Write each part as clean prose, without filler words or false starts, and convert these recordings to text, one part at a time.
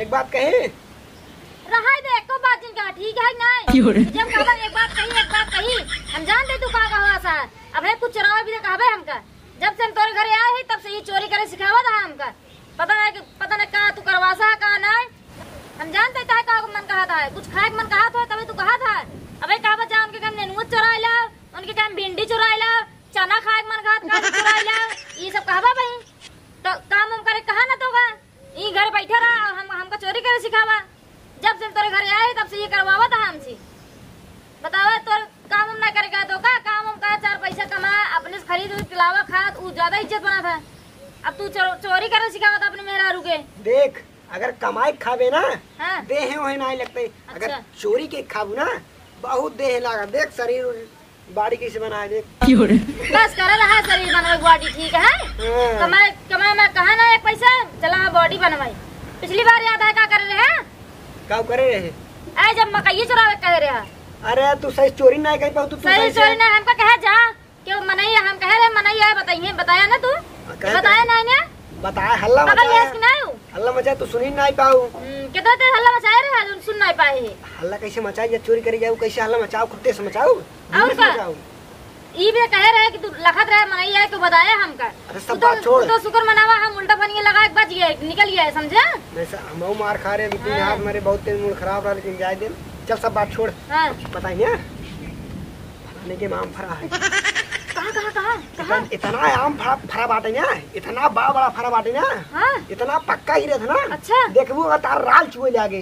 एक बात कहे रहा दे एको बात जिनका ठीक है नहीं जब कहबा एक बात कही हम जानते तू का कहवा सा अब है कुछ चोरावे भी कहबे हमका जब से हम तोरे घरे आए ही तब से ये चोरी करे सिखावा था हमका पता नहीं का तू करवासा का नहीं हम जानते था का मन कहा था कुछ खाए मन कहा था तभी तू कहा था अबे कहबा जा उनके काम नेनुआ चुरा ला उनके काम भिंडी चुरा ला चना खाए मन कहा चुरा ला ये सब कहबा भाई तो काम हम करे कहा ना तो का ई घर बैठे रहा हमको चोरी करे सिखावा जब से तोरे घरे आए तब से ये करवावा था हमसे बतावा तोर काम हम ना करेगा तो का काम हम का 4 पैसा कमा अपने से खरीद खिलावा खात वो ज्यादा इज्जत बना था अब तू चोरी करे सिखावा था अपने मेहरारू के देख अगर कमाई खावे ना हाँ। देह वही नहीं लगते अच्छा। अगर चोरी के खाबू ना बहुत देह लगा देख शरीर बॉडी कैसे बनाए देख बस कर रहा शरीर बनवाई बॉडी ठीक है कमाए मैं कहा ना एक पैसा चला बॉडी बनवाई पिछली बार याद है क्या कर रहे हैं का करे रहे आए जब मकई चुरावे कह रहे हैं अरे तू सही चोरी नहीं कही पाऊ तू सही चोरी नहीं हमको कहे जा क्यों मनई हम कह रहे मनई है बताइए बताया ना तू बताया नहीं ना बताया हल्ला हल्ला मचा तू सुनी नहीं पाऊ कितना देर हल्ला मचाए रहे सुन नहीं पाए हल्ला कैसे मचाई या चोरी करे जाऊ कैसे हल्ला मचाओ खुदे से मचाओ और क्या ई भी कह रहे कि तू लखत रहे मनई है तो बताया हमका अरे सब बात छोड़ तो शुक्र मनावा हम उल्टा बनिए लगा एक बच गए निकल गया समझे वैसे हम मार खा रहे हैं हाथ मेरे बहुत तेज मूड खराब रहा लेकिन जाए दिन चल सब बात छोड़ बताइए फलाने के आम फरा है कहाँ इतना आम फरा बाटे ना इतना बड़ा फरा बाटे ना इतना पक्का ही रहता ना अच्छा देखबू तार राल चुए लागे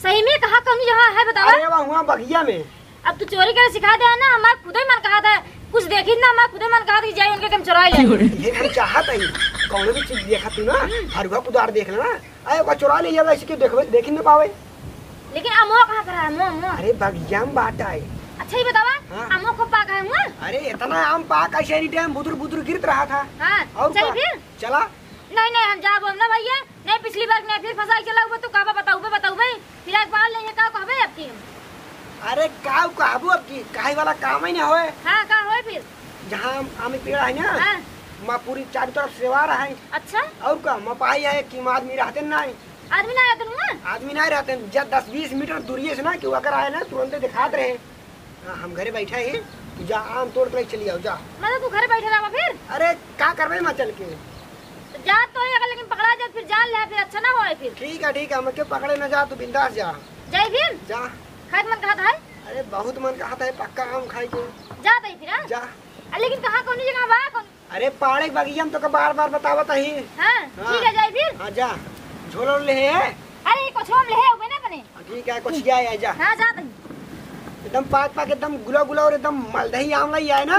सही में कहा कौन जगह है बताओ अरे वहाँ बगिया में अब तू चोरी करे सिखा दे ना हमारा खुद ही मन कहा था कुछ देखी ना हमारा खुद ही मन कहा था जाए उनके कम चुरा ले ये हम चाहत है कौन भी चीज देखा तू ना हरुआ कुदार देख लेना अरे वो चुरा ले जाए इसके देख ही ना पावे लेकिन अमो कहाँ करा है अरे बगिया में बाटा है अच्छा ही बतावा अमो को पाका है हुआ अरे इतना आम पाका एनी टाइम बुदुर गिरत रहा था और चल फिर चला नहीं हम जाब हम ना भैया नहीं पिछली बार मैं फिर फंसा चला हुआ तो काबा बताऊ भाई फिर एक बार लेंगे का कहबे अब की अरे काऊ कहबू अब की काहे वाला काम ही ना होए हां का होए फिर जहां आम पेड़ है ना मां पूरी चारों तरफ सेवा रहा है अच्छा और का मपाई है कि आदमी रहते नहीं आदमी ना रहते ना आदमी नहीं रहते जब 10-20 मीटर दूरी से ना कि अगर आए ना तुरंत दिखाते रहे हम घरे बैठे हैं जा आम तोड़ कर चली आओ जा मतलब तू घरे बैठे रहा फिर अरे का करबे मैं चल के जा तो है लेकिन पकड़ा जाए फिर जान ले फिर अच्छा ना होए फिर ठीक है हम के पकड़े ना जा तू बिंदास जा जय फिर जा खाए मन कहा था अरे बहुत मन कहा था पक्का आम खाए के जा दई फिर जा लेकिन कहां कौन जगह बा कौन अरे पहाड़े बगिया में तो बार बतावत ही हां ठीक है जय फिर हां जा झोलो ले है अरे कुछ हम ले है बने ठीक है कुछ जाए जा हां जा दई एकदम पाक एकदम गुला और एकदम मलदही आम लाई है ना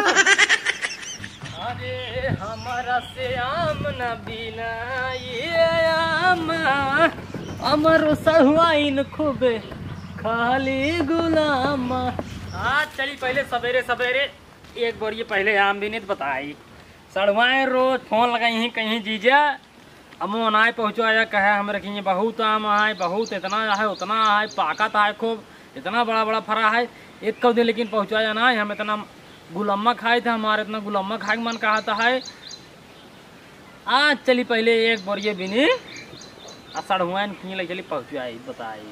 अरे हमारा से आम न बिना ये आम अमर सहुआइन खूबे खाली गुलाम आज चली पहले सवेरे एक बार ये पहले आम भी नहीं बताई सड़वाए रोज फोन लगाई कहीं जीजा अमो अनाय पहुँचाया कहे हम रखिए बहुत आम है बहुत इतना है उतना है पाकत है खूब इतना बड़ा फरा है एक कब दिन लेकिन पहुँचाया ना हम इतना गुलम्मा खाए थे हमारे इतना गुलम्मा खाए मन कहता है आज चली पहले एक बार ये बिनी सड़ुआ खी लग चली पहुँचाई बताई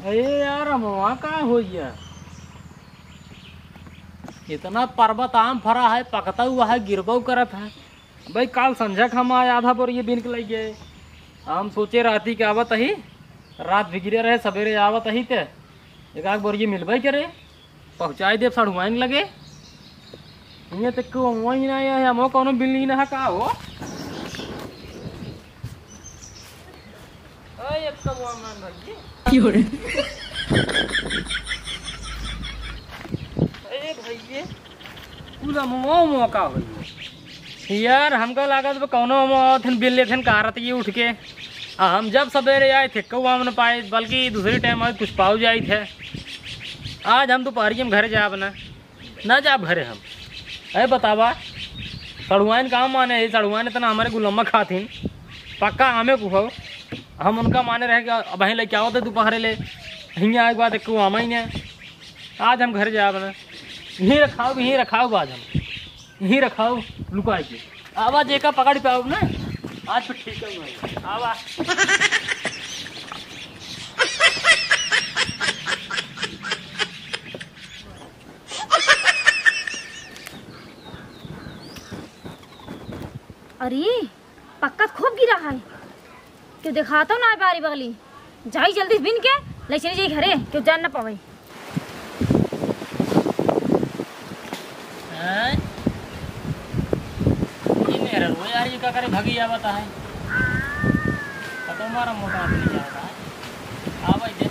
अरे यार अमवा का हो इतना पर्वत आम फरा है पकता हुआ है गिरबो करत है भाई काल संझा हम आए आधा पर ये बिन के लग गए हम सोचे राती के आवत ही रात बिगड़े रहे सवेरे आवत ही ते एक आग बार ये मिलबे करे पहुँचाई दे सड़ुआइन लगे ये तक को वही ना है हम कोनो बिल्ली ना का हो ओए एक कम मान भाई अरे भैया पूरा मौका हो यार हमको लागत कौनो थे बिल्ले थे कारत ये उठ के हम जब सवेरे आए थे कौ आम न पाए बल्कि दूसरी टाइम आज कुछ पाऊ जाए थे आज हम दोपहरी में घर जाब ना जाब घरे हम अरे बतावा सड़ुआइन काम माने सड़ुआइन इतना हमारे गुलम्मा खाथिन पक्का आमे को हो हम उनका माने रहे अब वहीं लेके आओ थे दोपहरे ले हिंगे एक बात एक आम ही ने आज हम घर जाब ना यहीं रखाओ आज हम यहीं रखाओ लुका के। आवाज एक पकड़ पाओ ना आज फिर ठीक है आवा। अरे पक्का खूब गिरा है क्यों दिखाता ना बारी बगली जाई जल्दी बिन के ले चली जाई घरे क्यों जान ना पावे। वो यार ये क्या करे भगी आवता है तो मारा मोटा आदमी जाता है। आ भाई दे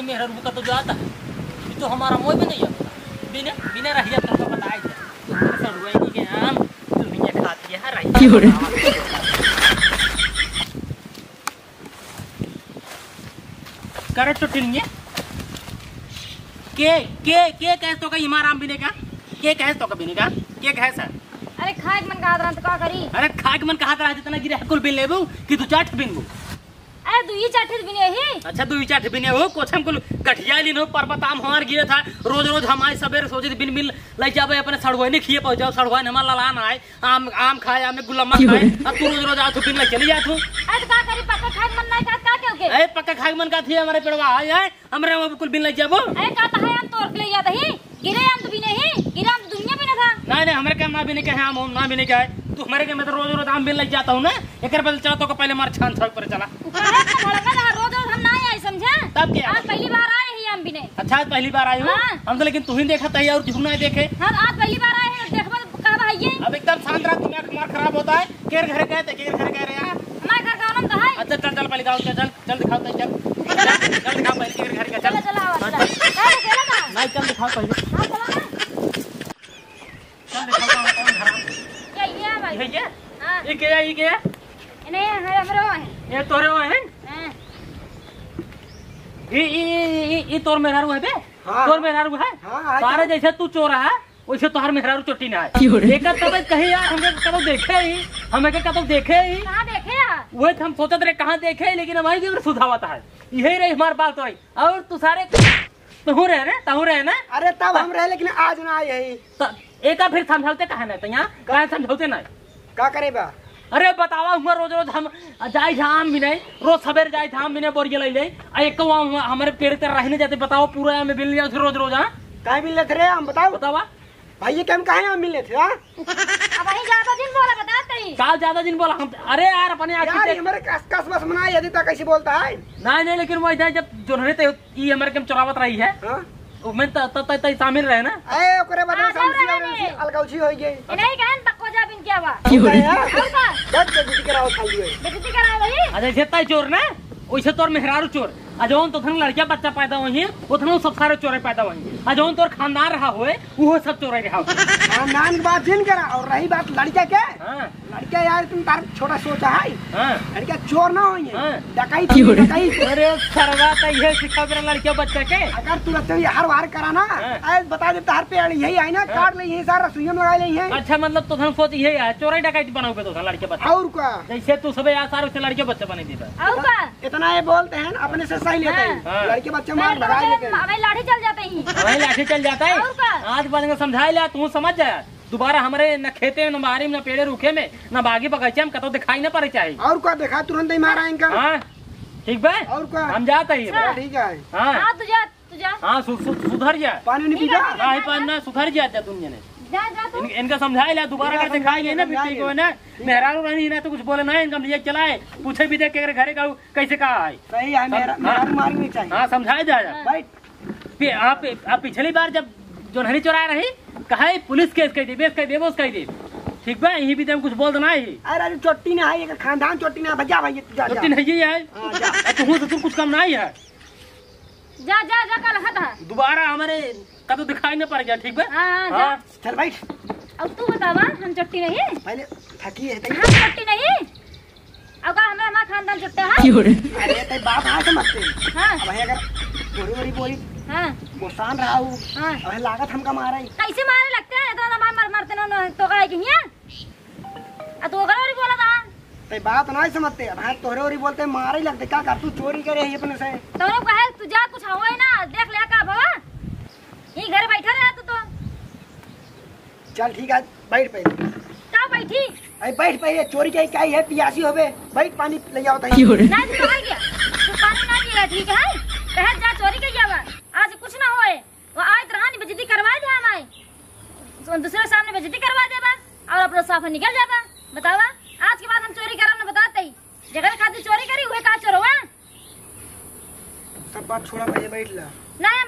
मेहरा रुका तो जाता है तो हमारा मोह भी नहीं आता बिना बिना रहिया तुमको बताया सड़ुआई के आम दुनिया खाती है रही करे चुट्टी नहीं के कह तो का हमारा आम बिने का के कह तो का बिने का के कह सर। अरे खाक मन का आदरा तो का करी। अरे खाक मन कहा रहा जितना गिरे कुल बिन लेबू कि तू चाट बिनबू। अरे दुई चाट बिने ही। अच्छा दुई चाट बिने हो कुछ हम कुल कठिया लिनो पर्वत आम हमार गिरे था रोज रोज हमारे सवेरे सोचे बिन बिन ले जाबे अपने सड़ुआई नहीं खिए पहुंचाओ सड़ुआई हमारा ललान आए आम खाए आम गुलामा खाए अब तू रोज रोज आथू बिन ले चली जाथू। अरे का करी पक्का खाक मन नहीं का क्यों के ए पक्का खाक मन का थी हमारे पेड़वा है हमरे कुल बिन ले जाबो। अरे का है हम तोड़ के ले जाते ही गिरे हम तो बिने ही गिरा हम दुनिया बिना था। नहीं हमरे के ना बिने के हम ना बिने के तू हमारे के मैं तो रोज रोज आम बिन लग जाता हूं ना एकर बदल चाहतो को पहले मार छान छक पर चला रोज रोज हम ना आए समझे तब क्या आज पहली बार आए ही हम बिने। अच्छा आज पहली बार आए हो हम तो लेकिन तू ही देखा था और क्यों ना देखे हम आज पहली बार आए हैं देखबा का भाई अब एकदम शांत रहा दिमाग हमारा खराब होता है केर घर गए थे केर घर गए रे हमारे घर का नाम तो है। अच्छा चल पहले गांव चल दिखाओ चल दिखाओ पहले केर घर का चल नहीं चल दिखाओ पहले चल दिखाओ कौन घर क्या ये भाई भैया हां ये क्या नहीं है हमरो है ये तोरे हो है ये तोर मेहरारू है बे तोर मेहरारू है सारे जैसे तू चोर है वैसे तोहर मेहरारू चोटी ना है एक तब कहे यार हमें कब देखे ही हमें कब देखे ही कहां देखे यार वो हम सोचत रहे कहां देखे लेकिन हमारी भी सुधावत है यही रही हमारी बात रही और तू सारे तू रहे ना। अरे तब हम रहे लेकिन आज ना आए यही एक फिर समझौते कहा ना तो यहाँ कहा समझौते ना का करे बा। अरे बतावा हुआ रोज रोज हम जाए झाम भी नहीं रोज सवेरे जाए झाम भी नहीं बोरिया ले एक तो हमारे पेड़ तर रहने जाते बताओ पूरा में मिल लिया रोज रोज हाँ कहीं मिल थे हम बताओ बतावा भाई ये कहीं कहे हम मिले थे हाँ वही ज्यादा दिन बोला बता कहीं काल ज्यादा दिन बोला हम। अरे यार अपने यार हमारे कस बस मना यदि तक कैसे बोलता है नहीं लेकिन वो इधर जब जो रहते ये हमारे कम चुरावत रही है मैं तब शामिल रहे ना ए ओकरे बाद में समझी अलगौची हो गई नहीं कहन तक जा बिन क्या बा बस बेटी कराओ खाली है बेटी कराओ भाई। अरे जेता चोर ना वैसे तोर मेहरारू चोर अजौन तो लड़किया बच्चा पैदा हुई उतना सब सारे चोरे पैदा हुई अजौन तोर खानदान रहा हुए वो सब चोरे रहा खानदान की बात जिन करा और रही बात लड़किया के लड़किया यार तुम तार छोटा सोचा है लड़किया चोर ना हुई डकैत। अरे सरवा तो ये सिखा लड़किया बच्चा के अगर तू रहते हर बार करा ना बता दे तार पे यही आई ना काट ले यही सारा सुइया लगा ले है। अच्छा मतलब तो हम सोच यही है चोरी डकैती बनाओगे तो लड़के बच्चा और का जैसे तू सब यार सारे से लड़के बच्चा बने देता और का इतना ये बोलते हैं अपने से सही लेते हैं लड़के बच्चे मार भगा लेते हैं हमें लाठी चल जाते हैं हमें लाठी चल जाता है आज बाद समझा लिया तू समझ जाए दोबारा हमारे न खेते न बारी न पेड़े रूखे में न बागी बगीचे में कतो दिखाई न पड़े चाहिए और क्या देखा तुरंत ही मारा इनका। ठीक बा और क्या हम जाते ही ठीक है हाँ तुझा हाँ सुधर जा पानी नहीं पीता नहीं पानी सुधर जाता दुनिया ने इनका समझाए ला दोबारा कर दिखाई ना बेटी को ना मेहरारू रही ना तो कुछ बोले ना इनका लिए चलाए पूछे भी देख के घरे का कैसे कहा है सही है मेहरारू मारनी चाहिए। हाँ समझाया जाए आप पिछली बार जब जो नहीं चुराया रही कहा पुलिस केस कह दी बेस कह दे कह दी ठीक बा यही भी तो कुछ बोल देना है। अरे चोटी ना है खानदान चोटी ना भजा भाई चोटी नहीं है तू कुछ कम नहीं है जा जा जा कल हटा दोबारा हमारे का तो दिखाई न पड़ गया ठीक बा हां चल बैठ अब तू बतावा हम चट्टी नहीं पहले थकी है तई। हम चट्टी नहीं अब का हमारा खानदान चट्टा है। अरे तई बाप हां से मत हां अब है अगर थोड़ी बड़ी बोली हां गोसान रहा हूं हां अब है लागत हमका मारा ही कैसे मारे लगते हैं तो मार मारते न तो का कि हिया आ तो गलौरी बोला था तई बात नहीं समझते अब है तोरे ओरी बोलते मारा ही लगते क्या कर तू चोरी करे है अपने से तो कहे तू जा कुछ होए ना देख ले का भवा ये घर बैठा रहा तू तो चल ठीक है बैठ पे का बैठी अरे बैठ पे चोरी के क्या है पियासी होबे बैठ पानी ले जाओ तई ना तू कहां गया तू पानी ना पिएगा ठीक है कहे जा चोरी के जावा आज कुछ ना होए वो आज रहानी बेइज्जती करवा दे हमारे तो दूसरे सामने बेइज्जती करवा देबा और अपना साफ निकल जाबा बतावा आज के बाद हम चोरी करब ना बताते ही जगह खातिर चोरी करी हुए का चोरवा सब बात छोड़ा पहले बैठ ला ना हम